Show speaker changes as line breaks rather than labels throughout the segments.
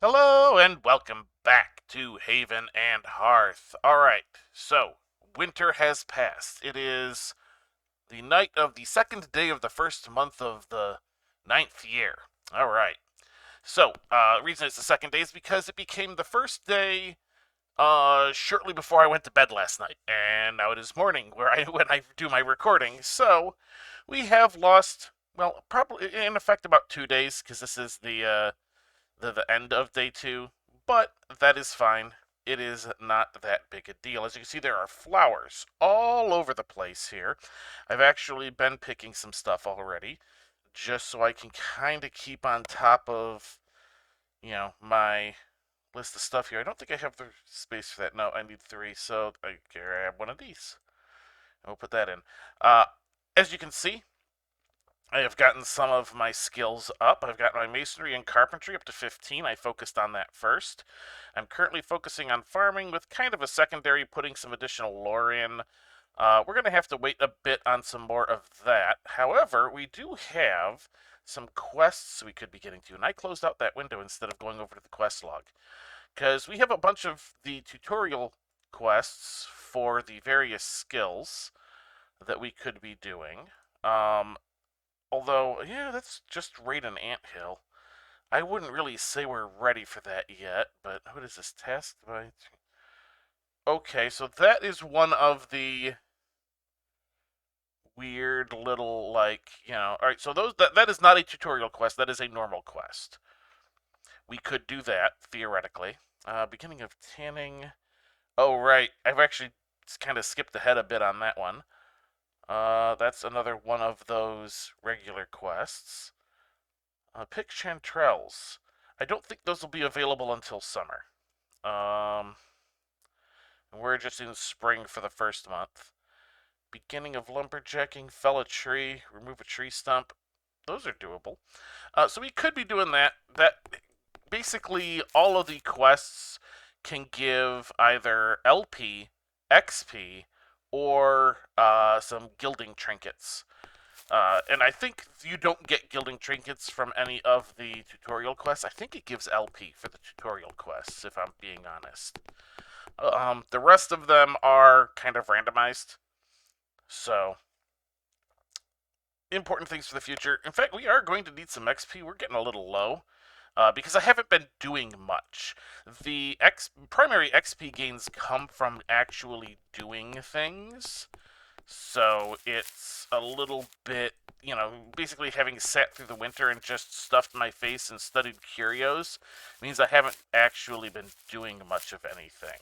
Hello and welcome back to Haven and Hearth. Alright, so winter has passed. It is the night of the second day of the first month of the ninth year. Alright, so the reason it's the second day is because it became the first day shortly before I went to bed last night. And now it is morning when I do my recording. So we have lost, well, probably in effect about 2 days because this is the end of day two, but that is fine. It is not that big a deal. As you can see, there are flowers all over the place here. I've actually been picking some stuff already, just so I can kind of keep on top of, my list of stuff here. I don't think I have the space for that. No, I need three, so I grab one of these. And we'll put that in. Uh, as you can see, I have gotten some of my skills up. I've got my masonry and carpentry up to 15. I focused on that first. I'm currently focusing on farming with kind of a secondary, putting some additional lore in. We're going to have to wait a bit on some more of that. However, we do have some quests we could be getting to, and I closed out that window instead of going over to the quest log, because we have a bunch of the tutorial quests for the various skills that we could be doing. Although, yeah, that's just raid an anthill. I wouldn't really say we're ready for that yet, but what is this? Task by... Okay, so that is one of the weird little, Alright, so that is not a tutorial quest, that is a normal quest. We could do that, theoretically. Beginning of tanning... Oh, right, I've actually kind of skipped ahead a bit on that one. That's another one of those regular quests. Pick chanterelles. I don't think those will be available until summer. Um, we're just in spring for the first month. Beginning of lumberjacking, fell a tree, remove a tree stump. Those are doable. So we could be doing that. That basically all of the quests can give either LP, XP, or some gilding trinkets. And I think you don't get gilding trinkets from any of the tutorial quests. I think it gives LP for the tutorial quests, if I'm being honest. The rest of them are kind of randomized. So, important things for the future. In fact, we are going to need some XP. We're getting a little low. Because I haven't been doing much. The primary XP gains come from actually doing things. So it's a little bit, basically having sat through the winter and just stuffed my face and studied curios means I haven't actually been doing much of anything.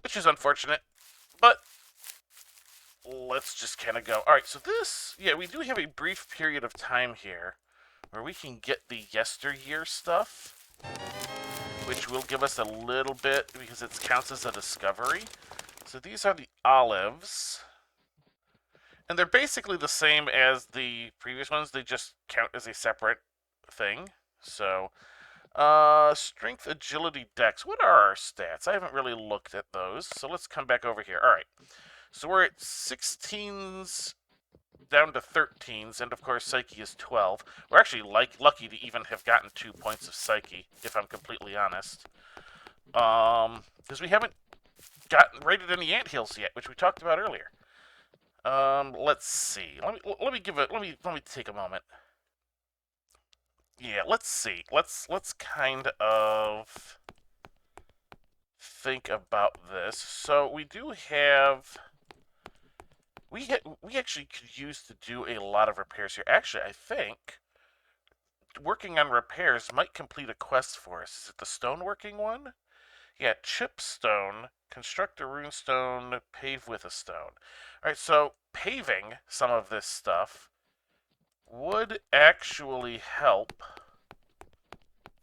Which is unfortunate, but let's just kind of go. Alright, so we do have a brief period of time here where we can get the yesteryear stuff, which will give us a little bit because it counts as a discovery. So these are the olives. And they're basically the same as the previous ones. They just count as a separate thing. So, strength, agility, dex. What are our stats? I haven't really looked at those. So let's come back over here. All right. So we're at 16s down to 13s, and of course psyche is 12. We're actually lucky to even have gotten 2 points of psyche, if I'm completely honest. Because we haven't gotten rated any anthills yet, which we talked about earlier. Let's see. Let me take a moment. Yeah, let's see. Let's kind of think about this. So we do have we actually could use to do a lot of repairs here. Actually, I think working on repairs might complete a quest for us. Is it the stoneworking one? Yeah, chip stone, construct a runestone, pave with a stone. Alright, so paving some of this stuff would actually help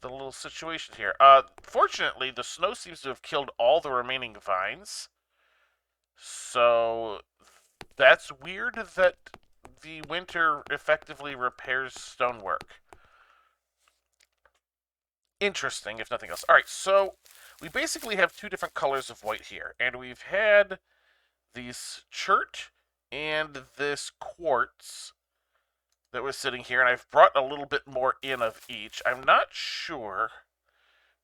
the little situation here. Fortunately, the snow seems to have killed all the remaining vines. So that's weird that the winter effectively repairs stonework. Interesting, if nothing else. Alright, so we basically have two different colors of white here, and we've had these chert and this quartz that was sitting here, and I've brought a little bit more in of each. I'm not sure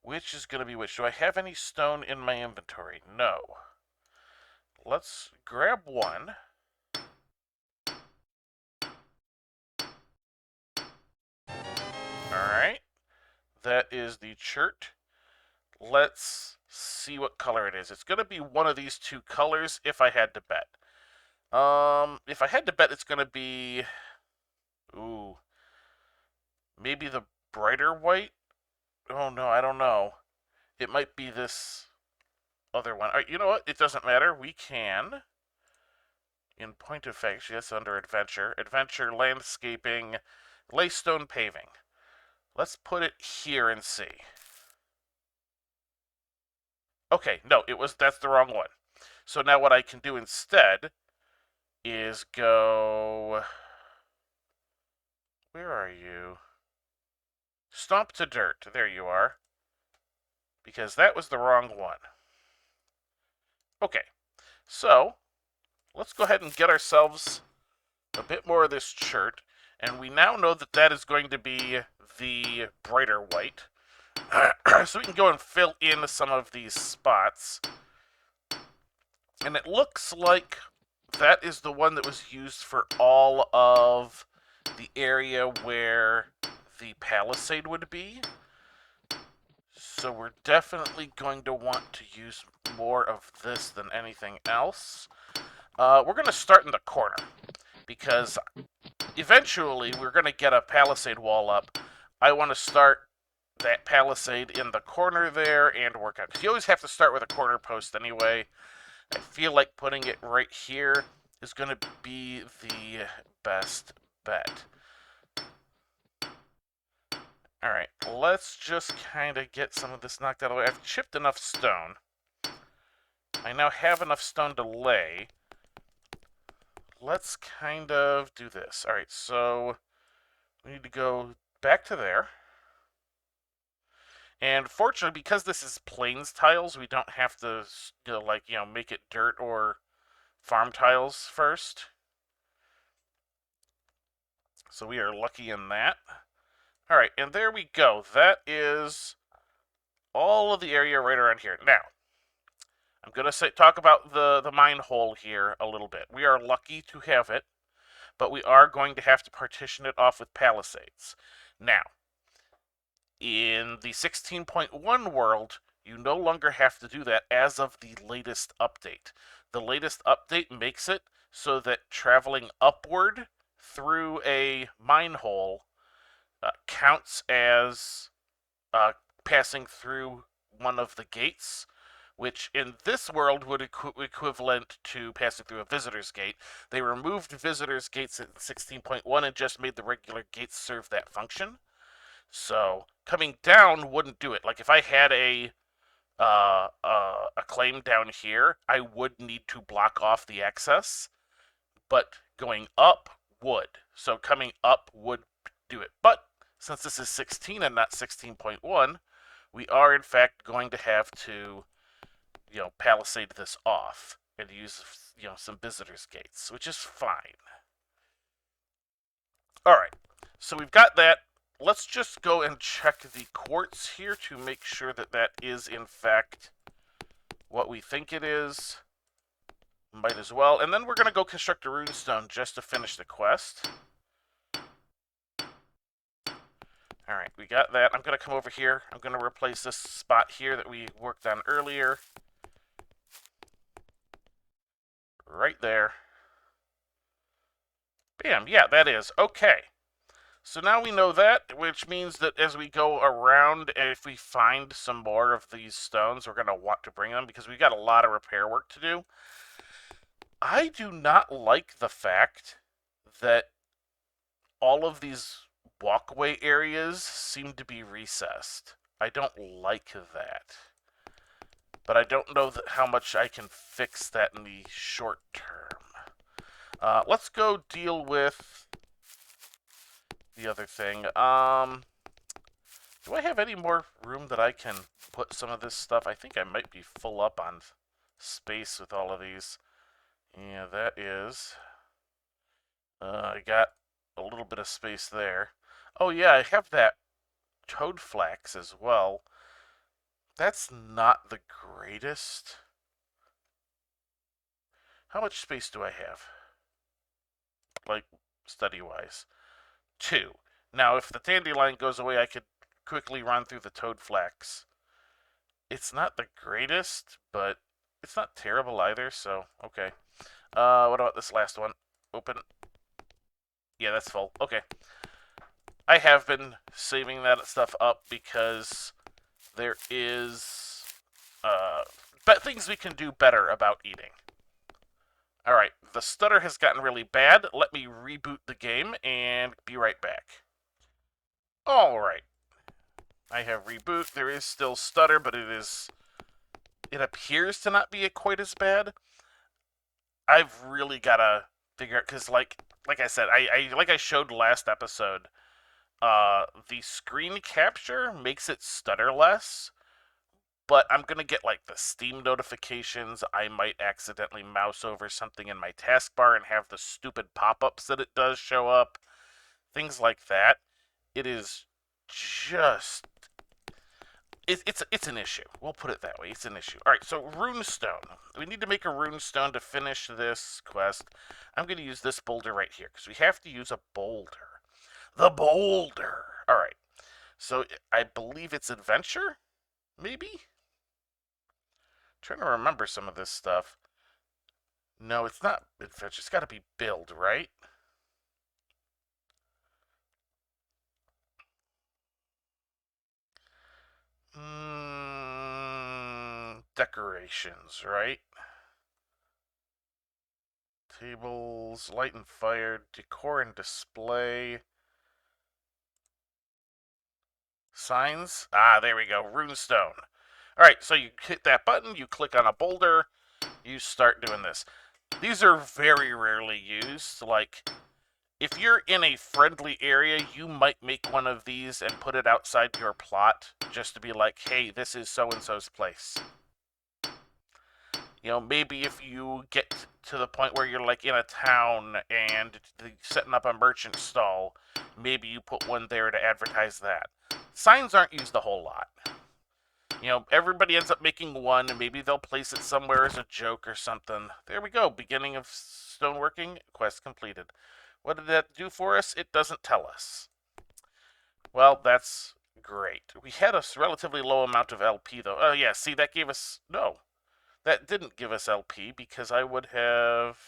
which is going to be which. Do I have any stone in my inventory? No. Let's grab one. Alright. That is the chert. Let's see what color it is. It's going to be one of these two colors if I had to bet. If I had to bet, it's going to be... Ooh. Maybe the brighter white? Oh, no, I don't know. It might be this other one. All right, you know what? It doesn't matter. We can... In point of fact, that's under adventure. Adventure, landscaping, laystone paving. Let's put it here and see. Okay, no, that's the wrong one. So now what I can do instead is go... Where are you? Stomp to dirt. There you are. Because that was the wrong one. Okay, so let's go ahead and get ourselves a bit more of this chert. And we now know that that is going to be the brighter white. So we can go and fill in some of these spots. And it looks like that is the one that was used for all of the area where the palisade would be. So we're definitely going to want to use more of this than anything else. We're going to start in the corner, because eventually we're going to get a palisade wall up. I want to start that palisade in the corner there and work out. Because you always have to start with a corner post anyway. I feel like putting it right here is going to be the best bet. Alright, let's just kind of get some of this knocked out of the way. I've chipped enough stone. I now have enough stone to lay. Let's kind of do this. Alright, so we need to go back to there. And fortunately, because this is plains tiles, we don't have to, make it dirt or farm tiles first. So we are lucky in that. Alright, and there we go. That is all of the area right around here. Now, I'm going to talk about the mine hole here a little bit. We are lucky to have it, but we are going to have to partition it off with palisades. Now, in the 16.1 world, you no longer have to do that as of the latest update. The latest update makes it so that traveling upward through a mine hole counts as passing through one of the gates, which in this world would equivalent to passing through a visitor's gate. They removed visitor's gates in 16.1 and just made the regular gates serve that function. So coming down wouldn't do it. Like if I had a claim down here, I would need to block off the access, but going up would. So coming up would do it. But since this is 16 and not 16.1, we are in fact going to have to, palisade this off and use, some visitors gates, which is fine. All right, so we've got that. Let's just go and check the quartz here to make sure that that is in fact what we think it is. Might as well. And then we're going to go construct a runestone just to finish the quest. Alright, we got that. I'm going to come over here. I'm going to replace this spot here that we worked on earlier. Right there. Bam, yeah, that is. Okay. So now we know that, which means that as we go around, if we find some more of these stones, we're going to want to bring them because we've got a lot of repair work to do. I do not like the fact that all of these walkway areas seem to be recessed. I don't like that. But I don't know how much I can fix that in the short term. Let's go deal with the other thing. Do I have any more room that I can put some of this stuff? I think I might be full up on space with all of these. Yeah, that is. I got a little bit of space there. Oh yeah, I have that toad flax as well. That's not the greatest. How much space do I have? Like, study-wise? 2. Now, if the dandelion goes away, I could quickly run through the toad flax. It's not the greatest, but it's not terrible either, so, okay. What about this last one? Open. Yeah, that's full. Okay. I have been saving that stuff up because there is things we can do better about eating. Alright, the stutter has gotten really bad. Let me reboot the game and be right back. Alright. I have reboot. There is still stutter, but it appears to not be quite as bad. I've really gotta figure out, because like I said, like I showed last episode, the screen capture makes it stutter less, but I'm gonna get like the Steam notifications. I might accidentally mouse over something in my taskbar and have the stupid pop-ups that it does show up. Things like that. It is just... It's an issue. We'll put it that way. It's an issue. Alright, so runestone. We need to make a runestone to finish this quest. I'm going to use this boulder right here, because we have to use a boulder. The boulder! Alright. So, I believe it's adventure? Maybe? I'm trying to remember some of this stuff. No, it's not adventure. It's got to be build, right? Decorations, right? Tables, light and fire, decor and display. Signs? Ah, there we go. Runestone. Alright, so you hit that button, you click on a boulder, you start doing this. These are very rarely used. Like, if you're in a friendly area, you might make one of these and put it outside your plot just to be like, hey, this is so-and-so's place. You know, maybe if you get to the point where you're like in a town and setting up a merchant stall, maybe you put one there to advertise that. Signs aren't used a whole lot. You know, everybody ends up making one, and maybe they'll place it somewhere as a joke or something. There we go. Beginning of stoneworking. Quest completed. What did that do for us? It doesn't tell us. Well, that's great. We had a relatively low amount of LP, though. Oh, yeah, see, that gave us... No. That didn't give us LP, because I would have...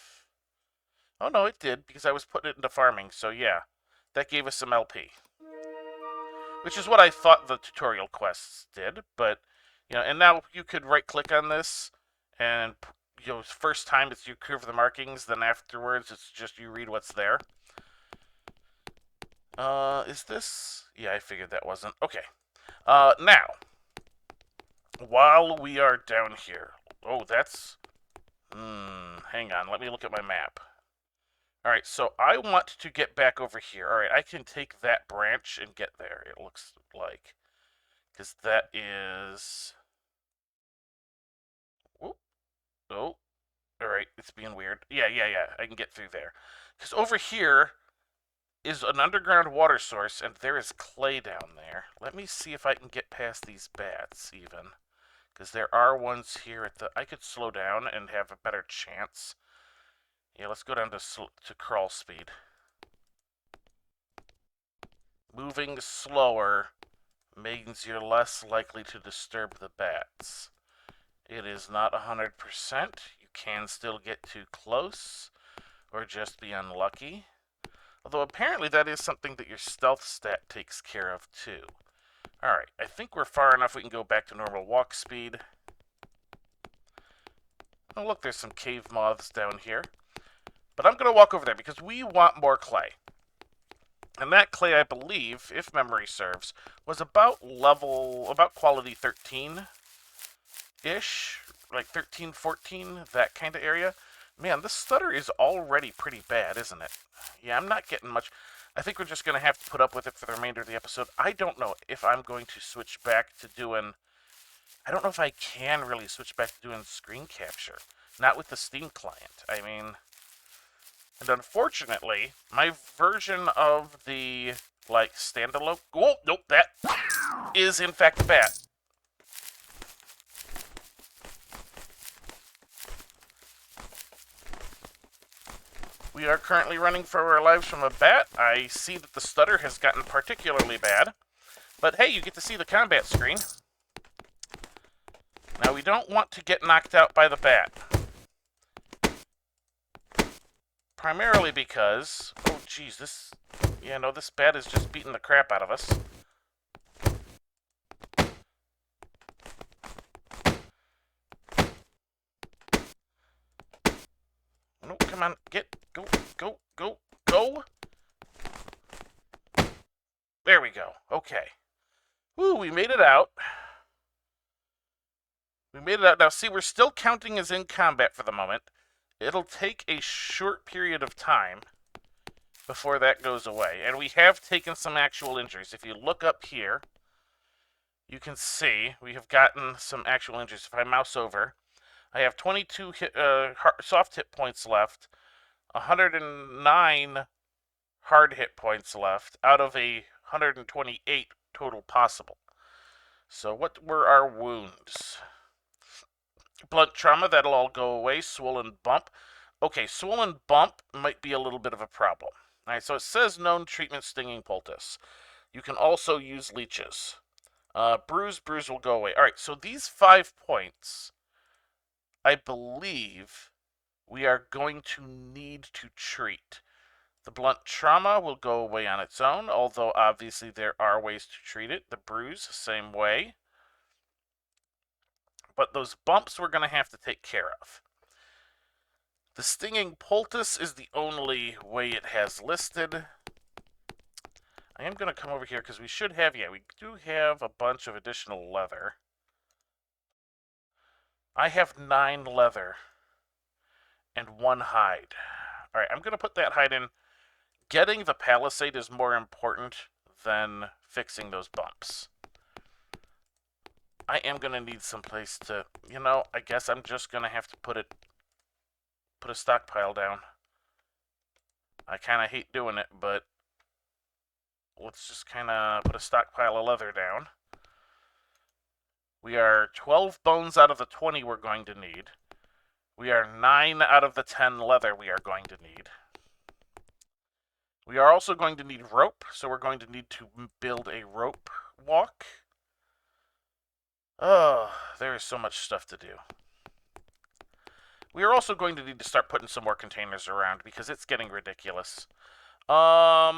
Oh, no, it did, because I was putting it into farming, so yeah. That gave us some LP. Which is what I thought the tutorial quests did, but, you know, and now you could right-click on this, and, you know, first time it's you curve the markings, then afterwards it's just you read what's there. Is this? Yeah, I figured that wasn't. Okay. Now, while we are down here, oh, that's, hang on, let me look at my map. Alright, so I want to get back over here. Alright, I can take that branch and get there, it looks like. Because that is... Whoop. Oh. Alright, it's being weird. Yeah, I can get through there. Because over here is an underground water source, and there is clay down there. Let me see if I can get past these bats, even. Because there are ones here at the... I could slow down and have a better chance. Yeah, let's go down to crawl speed. Moving slower means you're less likely to disturb the bats. It is not 100%. You can still get too close, or just be unlucky. Although apparently that is something that your stealth stat takes care of too. Alright, I think we're far enough we can go back to normal walk speed. Oh look, there's some cave moths down here. But I'm going to walk over there because we want more clay. And that clay, I believe, if memory serves, was about quality 13-ish. Like 13, 14, that kind of area. Man, this stutter is already pretty bad, isn't it? Yeah, I'm not getting much. I think we're just going to have to put up with it for the remainder of the episode. I don't know if I'm going to switch back to doing... I don't know if I can really switch back to doing screen capture. Not with the Steam client. I mean... And unfortunately, my version of the, like, standalone... Oh, nope, that is in fact a bat. We are currently running for our lives from a bat. I see that the stutter has gotten particularly bad. But hey, you get to see the combat screen. Now, we don't want to get knocked out by the bat. Primarily because... Oh, geez, this... Yeah, no, this bat is just beating the crap out of us. No, come on, go, go, go, go! There we go, okay. Woo, we made it out. We made it out. Now, see, we're still counting as in combat for the moment. It'll take a short period of time before that goes away. And we have taken some actual injuries. If you look up here, you can see we have gotten some actual injuries. If I mouse over, I have 22 soft hit points left, 109 hard hit points left out of a 128 total possible. So what were our wounds? Blunt trauma, that'll all go away. Swollen bump. Okay, swollen bump might be a little bit of a problem. All right, so it says known treatment stinging poultice. You can also use leeches. Bruise will go away. All right, so these 5 points, I believe we are going to need to treat. The blunt trauma will go away on its own, although obviously there are ways to treat it. The bruise, same way. But those bumps we're going to have to take care of. The stinging poultice is the only way it has listed. I am going to come over here because we should have, yeah, we do have a bunch of additional leather. I have 9 leather and 1 hide. All right, I'm going to put that hide in. Getting the palisade is more important than fixing those bumps. I am going to need some place to, you know, I guess I'm just going to have to put a stockpile down. I kind of hate doing it, but let's just kind of put a stockpile of leather down. We are 12 bones out of the 20 we're going to need. We are 9 out of the 10 leather we are going to need. We are also going to need rope, so we're going to need to build a rope walk. Oh, there is so much stuff to do. We are also going to need to start putting some more containers around because it's getting ridiculous. Right.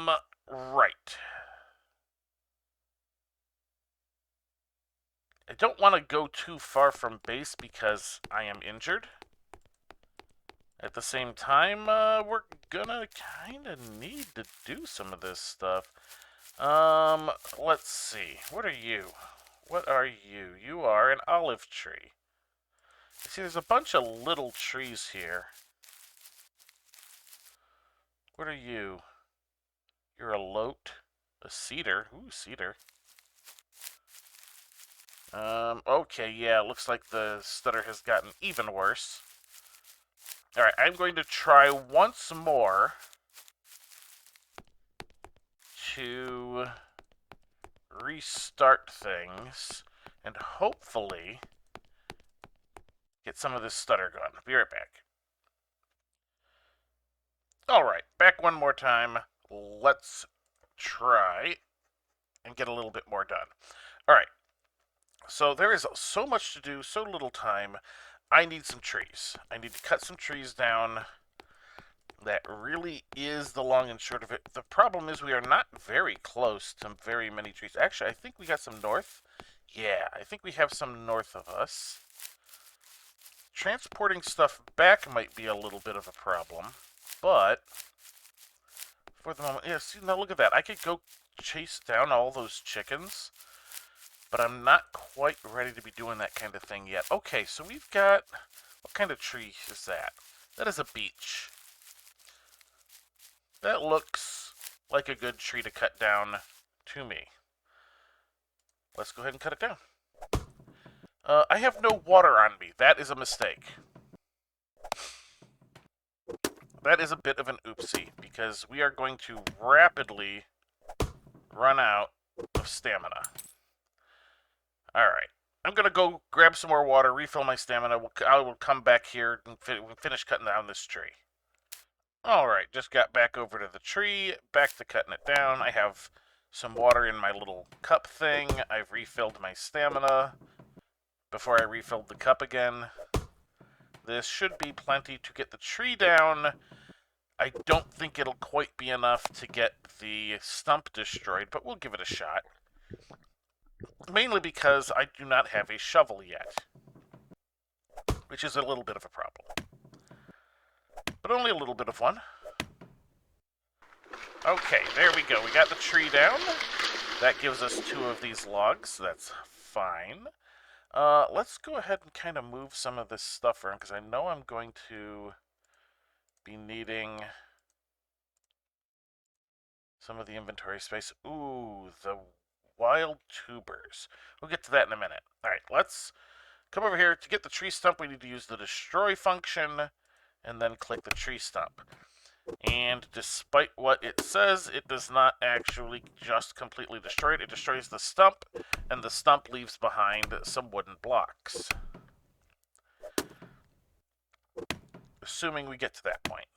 I don't want to go too far from base because I am injured. At the same time, we're gonna kind of need to do some of this stuff. Let's see. What are you? What are you? You are an olive tree. See, there's a bunch of little trees here. What are you? You're a lote. A cedar. Ooh, cedar. Okay, yeah, looks like the stutter has gotten even worse. Alright, I'm going to try once more to restart things and hopefully get some of this stutter gone. Be right back. Alright, back one more time. Let's try and get a little bit more done. Alright, so there is so much to do, so little time. I need some trees. I need to cut some trees down. That really is the long and short of it. The problem is we are not very close to very many trees. Actually, I think we got some north. Yeah, I think we have some north of us. Transporting stuff back might be a little bit of a problem, but for the moment, yeah, see, now look at that. I could go chase down all those chickens, but I'm not quite ready to be doing that kind of thing yet. Okay, so we've got... What kind of tree is that? That is a beech. That looks like a good tree to cut down to me. Let's go ahead and cut it down. I have no water on me. That is a mistake. that is a bit of an oopsie, because we are going to rapidly run out of stamina. Alright. I'm going to go grab some more water, refill my stamina. I will come back here and finish cutting down this tree. Alright, just got back over to the tree, back to cutting it down. I have some water in my little cup thing. I've refilled my stamina before I refilled the cup again. This should be plenty to get the tree down. I don't think it'll quite be enough to get the stump destroyed, but we'll give it a shot. Mainly because I do not have a shovel yet, which is a little bit of a problem. But only a little bit of one. Okay, there we go. We got the tree down. That gives us 2 of these logs, so that's fine. Let's go ahead and kind of move some of this stuff around, because I know I'm going to be needing some of the inventory space. Ooh, the wild tubers. We'll get to that in a minute. Alright, let's come over here. To get the tree stump, we need to use the destroy function, and then click the tree stump. And despite what it says, it does not actually just completely destroy it. It destroys the stump, and the stump leaves behind some wooden blocks. Assuming we get to that point.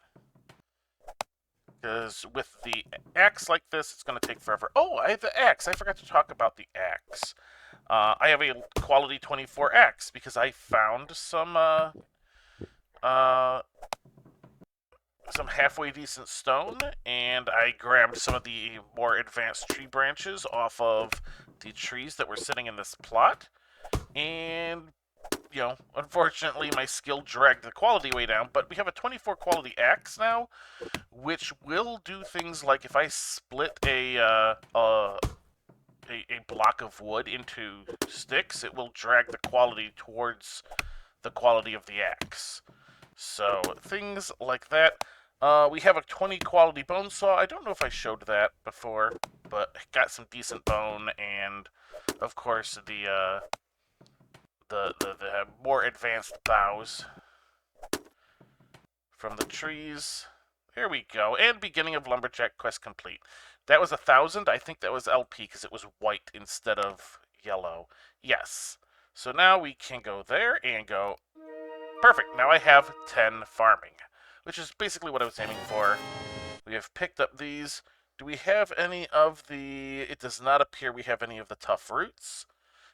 Because with the axe like this, it's going to take forever. Oh, I have the axe. I forgot to talk about the axe. I have a quality 24 axe because I found some halfway decent stone, and I grabbed some of the more advanced tree branches off of the trees that were sitting in this plot. And, you know, unfortunately my skill dragged the quality way down, but we have a 24 quality axe now, which will do things like if I split a block of wood into sticks, it will drag the quality towards the quality of the axe. So, things like that. We have a 20 quality bone saw. I don't know if I showed that before, but got some decent bone, and of course the more advanced boughs from the trees. There we go. And beginning of Lumberjack quest complete. That was 1,000. I think that was LP because it was white instead of yellow. Yes. So now we can go there and go. Perfect. Now I have 10 farming, which is basically what I was aiming for. We have picked up these. Do we have any of the... It does not appear we have any of the tough roots.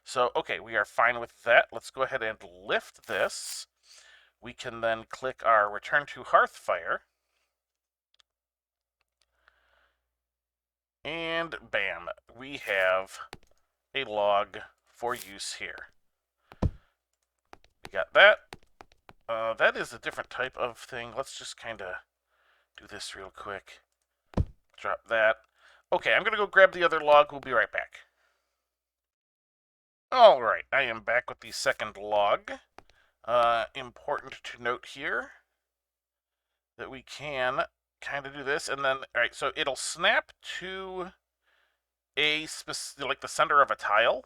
So, okay, we are fine with that. Let's go ahead and lift this. We can then click our Return to Hearth Fire. And bam, we have a log for use here. We got that. That is a different type of thing. Let's just kind of do this real quick. Drop that. Okay, I'm going to go grab the other log. We'll be right back. Alright, I am back with the second log. Important to note here that we can kind of do this, and then, alright, so it'll snap to a like the center of a tile,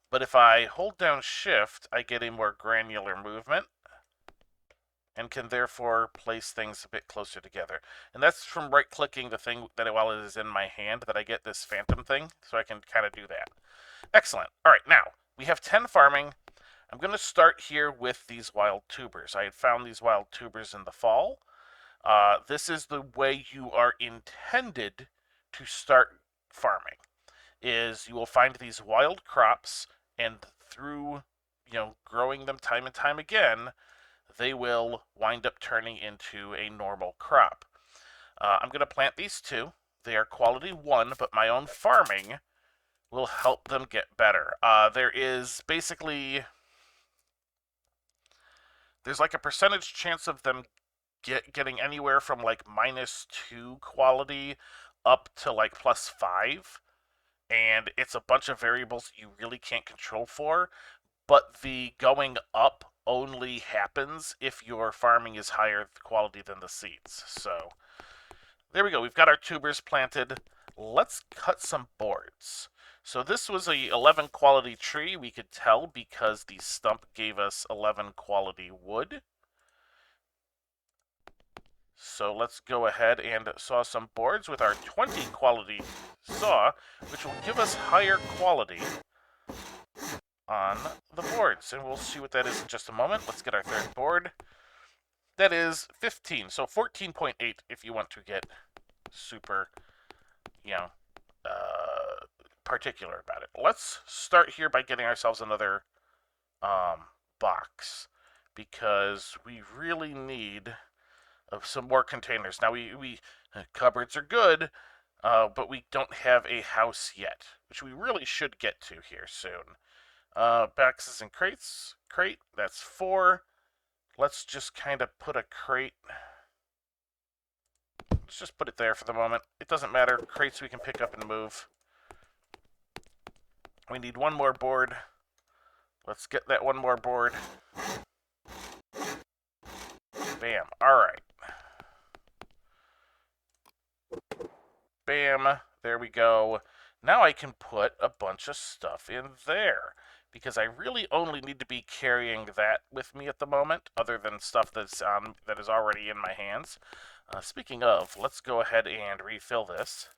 but if I hold down Shift, I get a more granular movement, and can therefore place things a bit closer together. And that's from right-clicking the thing that while it is in my hand that I get this phantom thing, so I can kind of do that. Excellent. Alright, now, we have 10 farming. I'm going to start here with these wild tubers. I had found these wild tubers in the fall. This is the way you are intended to start farming, is you will find these wild crops, and through, growing them time and time again, they will wind up turning into a normal crop. I'm going to plant these 2. They are quality 1, but my own farming will help them get better. There is basically... There's like a percentage chance of them getting anywhere from like -2 quality up to like +5. And it's a bunch of variables you really can't control for. But the going up only happens if your farming is higher quality than the seeds. So there we go. We've got our tubers planted. Let's cut some boards. So this was a 11 quality tree. We could tell because the stump gave us 11 quality wood. So let's go ahead and saw some boards with our 20 quality saw, which will give us higher quality on the boards. And we'll see what that is in just a moment. Let's get our third board. That is 15, so 14.8 if you want to get super, you know, particular about it. Let's start here by getting ourselves another box, because we really need some more containers. Now, we cupboards are good, but we don't have a house yet, which we really should get to here soon. Boxes and crates. Crate, that's 4. Let's just kind of put a crate. Let's just put it there for the moment. It doesn't matter. Crates we can pick up and move. We need one more board. Let's get that one more board. Bam. Alright. Bam. There we go. Now I can put a bunch of stuff in there, because I really only need to be carrying that with me at the moment, other than stuff that is already in my hands. Speaking of, let's go ahead and refill this.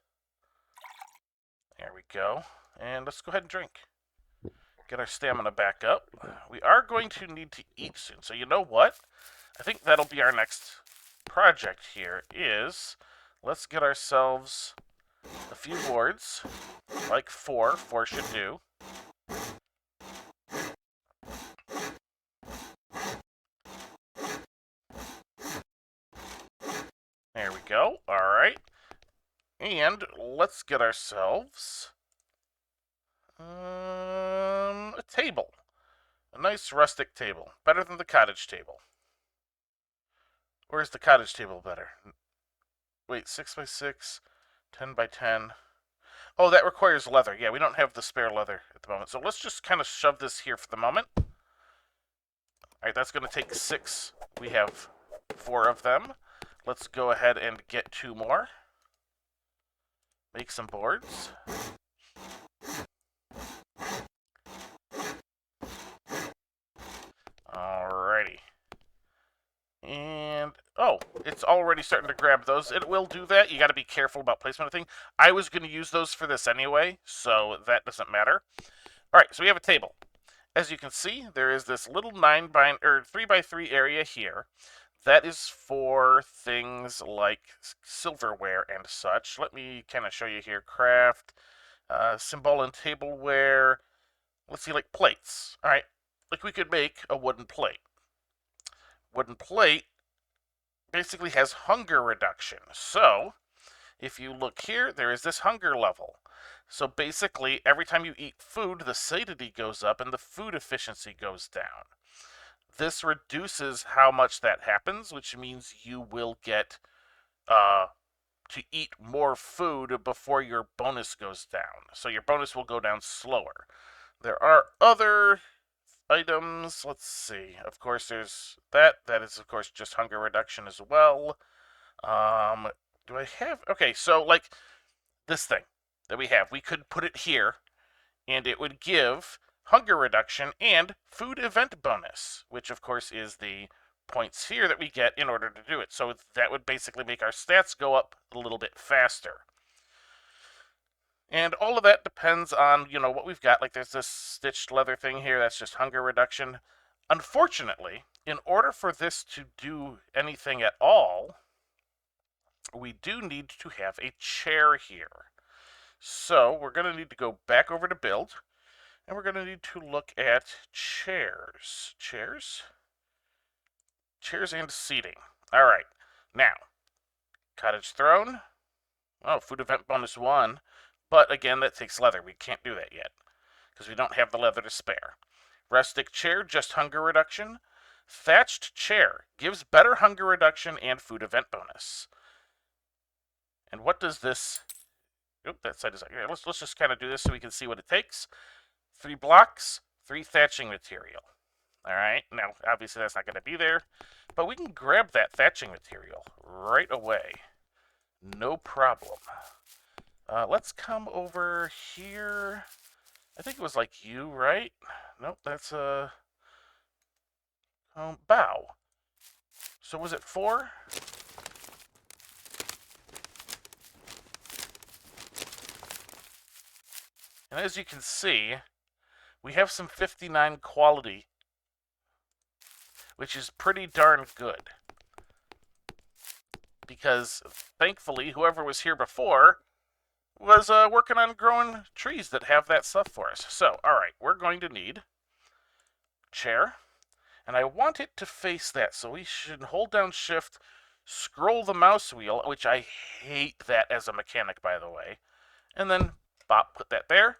There we go. And let's go ahead and drink. Get our stamina back up. We are going to need to eat soon, so you know what? I think that'll be our next project here, is let's get ourselves a few boards, like 4. 4 should do. There we go. Alright. And let's get ourselves a table. A nice rustic table. Better than the cottage table. Or is the cottage table better? Wait, 6x6, 10x10. Oh, that requires leather. Yeah, we don't have the spare leather at the moment. So let's just kind of shove this here for the moment. Alright, that's going to take 6. We have 4 of them. Let's go ahead and get 2 more. Make some boards. Alrighty. And, oh, it's already starting to grab those. It will do that. You got to be careful about placement of thing. I was going to use those for this anyway, so that doesn't matter. Alright, so we have a table. As you can see, there is this little 3x3 area here. That is for things like silverware and such. Let me kind of show you here. Craft, symbol and tableware. Let's see, like plates. All right, like we could make a wooden plate. Wooden plate basically has hunger reduction. So if you look here, there is this hunger level. So basically, every time you eat food, the satiety goes up and the food efficiency goes down. This reduces how much that happens, which means you will get to eat more food before your bonus goes down. So your bonus will go down slower. There are other items. Let's see. Of course, there's that. That is, of course, just hunger reduction as well. Do I have... Okay, so, like, this thing that we have, we could put it here, and it would give hunger reduction and food event bonus, which of course is the points here that we get in order to do it. So that would basically make our stats go up a little bit faster. And all of that depends on, you know, what we've got. Like there's this stitched leather thing here, that's just hunger reduction. Unfortunately, in order for this to do anything at all, we do need to have a chair here. So we're going to need to go back over to build. And we're going to need to look at chairs. Chairs and seating. All right. Now, cottage throne. Oh, food event bonus 1. But again, that takes leather. We can't do that yet because we don't have the leather to spare. Rustic chair, just hunger reduction. Thatched chair gives better hunger reduction and food event bonus. And what does this... Oop, that side is... Here, let's just kind of do this so we can see what it takes. 3 blocks, 3 thatching material. All right, now obviously that's not going to be there, but we can grab that thatching material right away. No problem. Let's come over here. I think it was like you, right? Nope, that's a bow. So was it 4? And as you can see, we have some 59 quality, which is pretty darn good. Because, thankfully, whoever was here before was working on growing trees that have that stuff for us. So, alright, we're going to need chair, and I want it to face that, so we should hold down shift, scroll the mouse wheel, which I hate that as a mechanic, by the way, and then bop, put that there.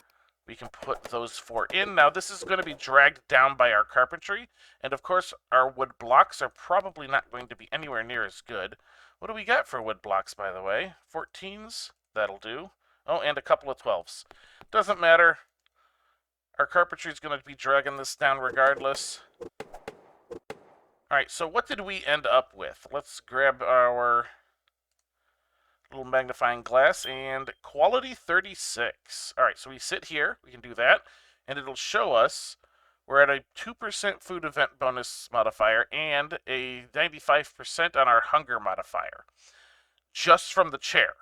We can put those 4 in. Now, this is going to be dragged down by our carpentry, and of course, our wood blocks are probably not going to be anywhere near as good. What do we got for wood blocks, by the way? 14s? That'll do. Oh, and a couple of 12s. Doesn't matter. Our carpentry is going to be dragging this down regardless. Alright, so what did we end up with? Let's grab our little magnifying glass, and quality 36. Alright, so we sit here, we can do that, and it'll show us we're at a 2% food event bonus modifier and a 95% on our hunger modifier. Just from the chair,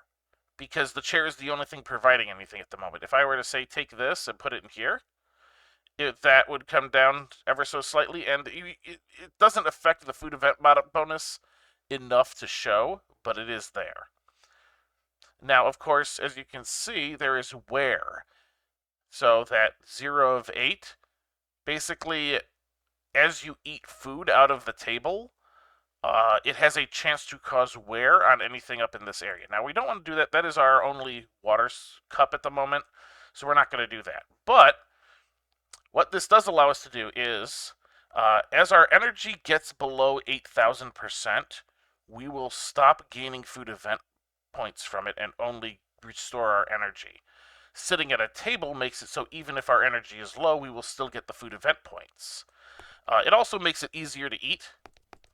because the chair is the only thing providing anything at the moment. If I were to say take this and put it in here, that would come down ever so slightly, and it doesn't affect the food event bonus enough to show, but it is there. Now, of course, as you can see, there is wear. So that 0 of 8, basically, as you eat food out of the table, it has a chance to cause wear on anything up in this area. Now, we don't want to do that. That is our only water cup at the moment, so we're not going to do that. But what this does allow us to do is, as our energy gets below 8,000%, we will stop gaining food event points from it and only restore our energy. Sitting at a table makes it so even if our energy is low, we will still get the food event points. It also makes it easier to eat,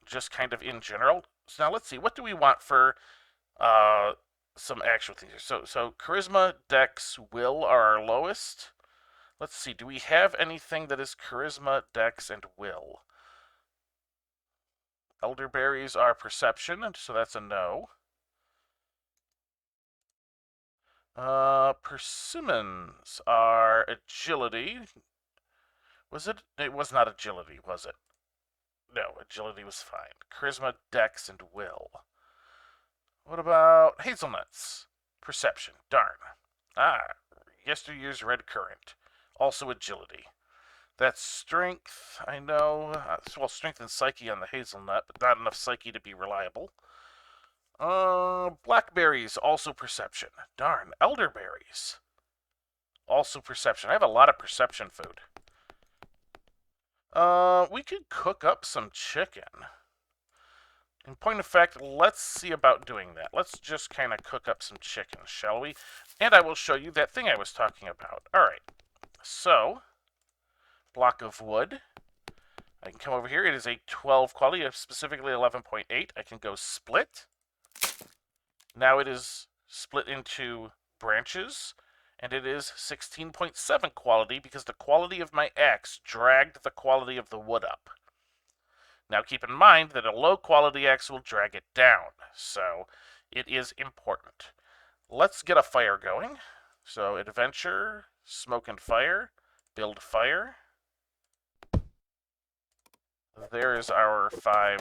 just kind of in general. So now let's see, what do we want for some actual things here? So charisma, dex, will are our lowest. Let's see, do we have anything that is charisma, dex, and will? Elderberries are perception, so that's a no. Persimmons are agility. Was it? It was not agility, was it? No, agility was fine. Charisma, dex, and will. What about hazelnuts? Perception. Darn. Yesteryear's red currant. Also agility. That's strength, I know. Well, strength and psyche on the hazelnut, but not enough psyche to be reliable. Blackberries, also perception. Darn, elderberries. Also perception. I have a lot of perception food. We could cook up some chicken. In point of fact, let's see about doing that. Let's just kind of cook up some chicken, shall we? And I will show you that thing I was talking about. Alright, so, block of wood. I can come over here. It is a 12 quality, specifically 11.8. I can go split. Now it is split into branches, and it is 16.7 quality because the quality of my axe dragged the quality of the wood up. Now keep in mind that a low quality axe will drag it down, so it is important. Let's get a fire going. So adventure, smoke and fire, build fire. There is our 5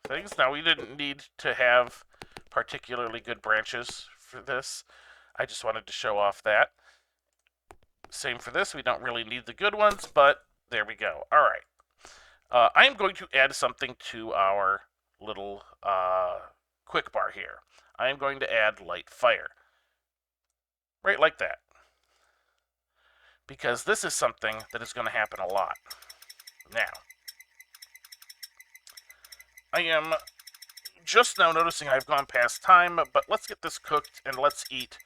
things. Now we didn't need to have particularly good branches for this. I just wanted to show off that. Same for this. We don't really need the good ones, but there we go. All right. I am going to add something to our little quick bar here. I am going to add light fire. Right like that. Because this is something that is going to happen a lot. Now, I am just now noticing I've gone past time, but let's get this cooked and let's eat,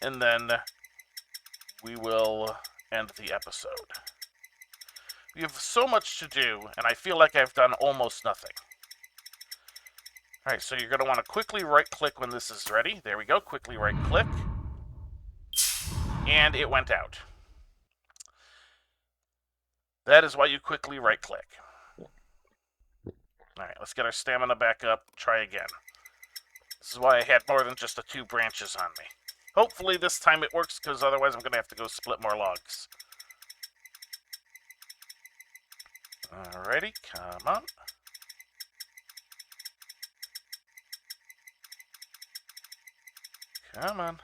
and then we will end the episode. We have so much to do, and I feel like I've done almost nothing. Alright, so you're going to want to quickly right-click when this is ready. There we go, quickly right-click. And it went out. That is why you quickly right-click. Alright, let's get our stamina back up. Try again. This is why I had more than just the 2 branches on me. Hopefully this time it works, because otherwise I'm going to have to go split more logs. Alrighty, come on. Come on.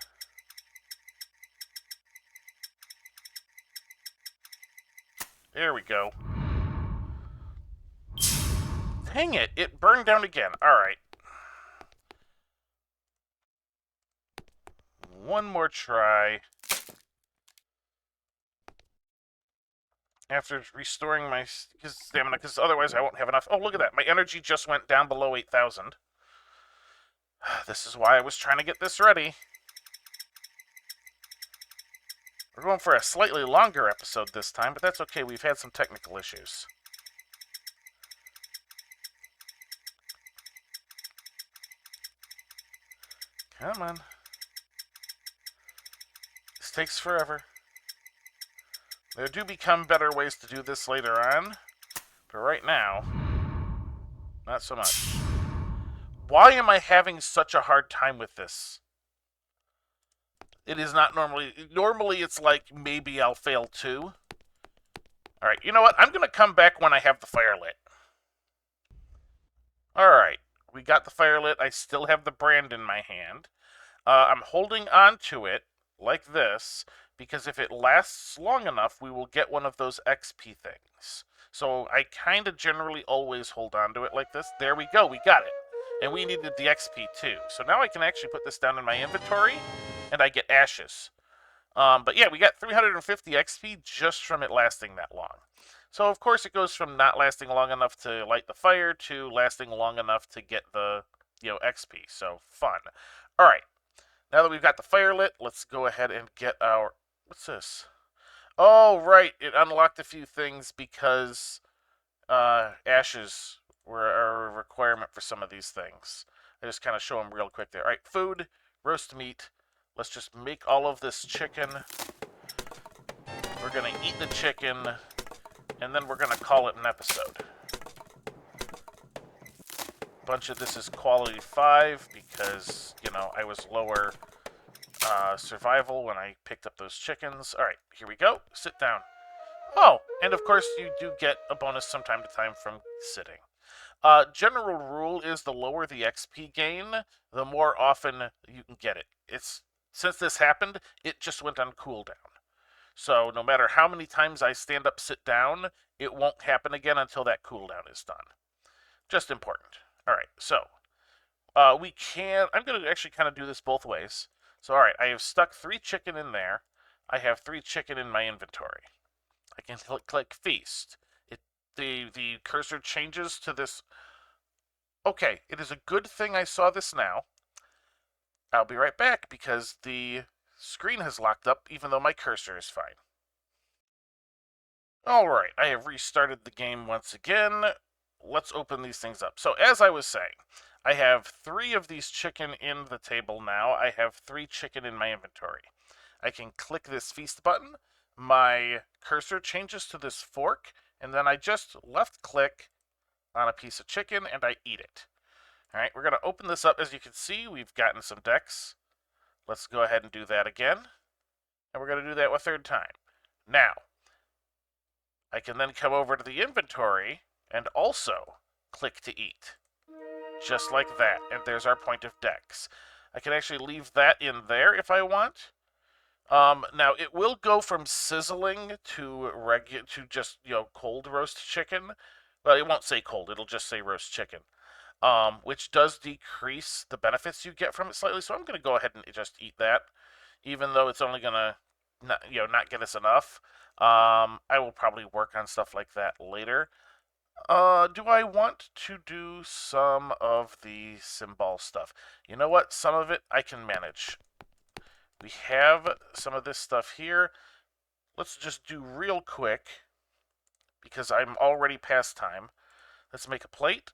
There we go. Dang it, it burned down again. Alright. One more try. After restoring my stamina, because otherwise I won't have enough. Oh, look at that. My energy just went down below 8,000. This is why I was trying to get this ready. We're going for a slightly longer episode this time, but that's okay. We've had some technical issues. Come on. This takes forever. There do become better ways to do this later on, but right now, not so much. Why am I having such a hard time with this? It is not normally... Normally it's like, maybe I'll fail too. Alright, you know what? I'm going to come back when I have the fire lit. Alright, we got the fire lit. I still have the brand in my hand. I'm holding on to it like this, because if it lasts long enough, we will get one of those XP things. So I kind of generally always hold on to it like this. There we go, we got it. And we needed the XP too. So now I can actually put this down in my inventory, and I get ashes. But yeah, we got 350 XP just from it lasting that long. So of course it goes from not lasting long enough to light the fire to lasting long enough to get the, XP. So fun. All right. Now that we've got the fire lit, let's go ahead and get our... What's this? Oh, right. It unlocked a few things because ashes were a requirement for some of these things. I just kind of show them real quick there. All right, food, roast meat. Let's just make all of this chicken. We're going to eat the chicken, and then we're going to call it an episode. Bunch of this is quality 5 because, I was lower survival when I picked up those chickens. All right, here we go. Sit down. Oh, and of course you do get a bonus from time to time from sitting. General rule is the lower the XP gain, the more often you can get it. Since this happened, it just went on cooldown. So no matter how many times I stand up, sit down, it won't happen again until that cooldown is done. Just important. All right, so I'm going to actually kind of do this both ways. So, all right, I have stuck 3 chicken in there. I have 3 chicken in my inventory. I can click feast. The cursor changes to this. Okay, it is a good thing I saw this now. I'll be right back because the screen has locked up even though my cursor is fine. All right, I have restarted the game once again. Let's open these things up. So as I was saying, I have 3 of these chicken in the table now. I have 3 chicken in my inventory. I can click this feast button. My cursor changes to this fork, and then I just left click on a piece of chicken and I eat it. All right, we're going to open this up. As you can see, we've gotten some decks. Let's go ahead and do that again. And we're going to do that a third time. Now, I can then come over to the inventory and also click to eat. Just like that. And there's our point of decks. I can actually leave that in there if I want. Now, it will go from sizzling to just, cold roast chicken. Well, it won't say cold. It'll just say roast chicken. Which does decrease the benefits you get from it slightly. So I'm going to go ahead and just eat that. Even though it's only going to not get us enough. I will probably work on stuff like that later. Do I want to do some of the symbol stuff? You know what? Some of it I can manage. We have some of this stuff here. Let's just do real quick, because I'm already past time. Let's make a plate.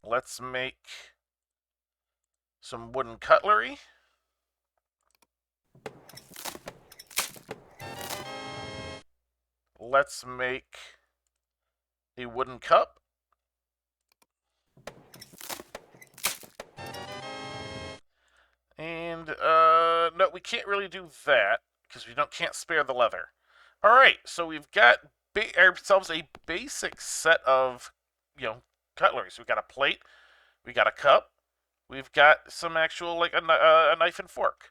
Let's make some wooden cutlery. Let's make a wooden cup. can't really do that because we can't spare the leather. All right, so we've got ourselves a basic set of, cutlery. So we've got a plate, we got a cup, we've got some actual, like, a knife and fork.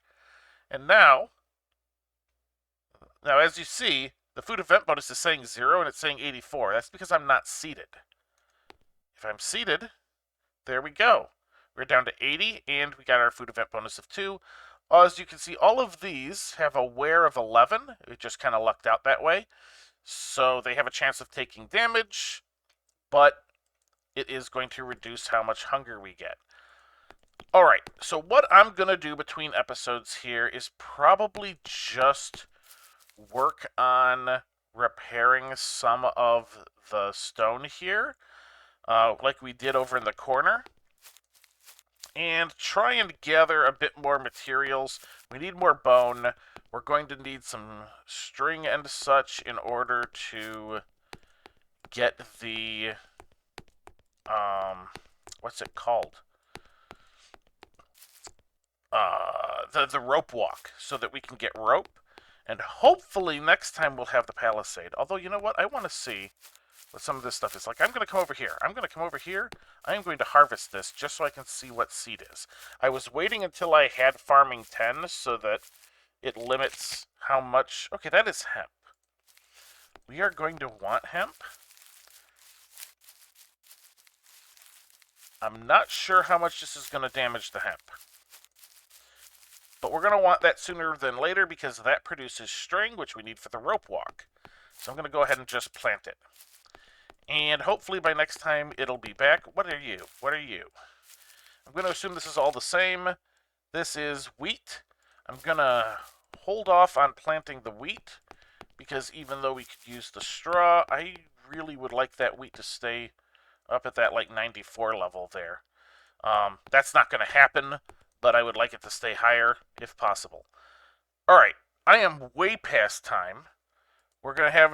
And now, as you see, the food event bonus is saying 0 and it's saying 84. That's because I'm not seated. If I'm seated, there we go. We're down to 80, and we got our food event bonus of 2. As you can see, all of these have a wear of 11. It just kind of lucked out that way. So they have a chance of taking damage, but it is going to reduce how much hunger we get. All right, so what I'm going to do between episodes here is probably just work on repairing some of the stone here, like we did over in the corner, and try and gather a bit more materials. We need more bone. We're going to need some string and such in order to get the, what's it called? The rope walk, so that we can get rope. And hopefully next time we'll have the palisade. Although, you know what? I want to see what some of this stuff is like. I'm going to come over here. I'm going to harvest this just so I can see what seed is. I was waiting until I had farming 10 so that it limits how much... Okay, that is hemp. We are going to want hemp. I'm not sure how much this is going to damage the hemp. But we're going to want that sooner than later because that produces string, which we need for the rope walk. So I'm going to go ahead and just plant it. And hopefully by next time it'll be back. What are you? I'm going to assume this is all the same. This is wheat. I'm going to hold off on planting the wheat because even though we could use the straw, I really would like that wheat to stay up at that like 94 level there. That's not going to happen, but I would like it to stay higher if possible. All right, I am way past time. We're going to have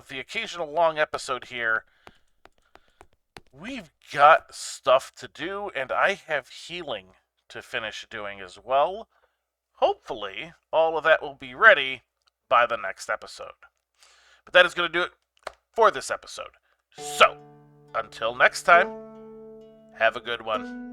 the occasional long episode here. We've got stuff to do, and I have healing to finish doing as well. Hopefully, all of that will be ready by the next episode. But that is going to do it for this episode. So, until next time, have a good one.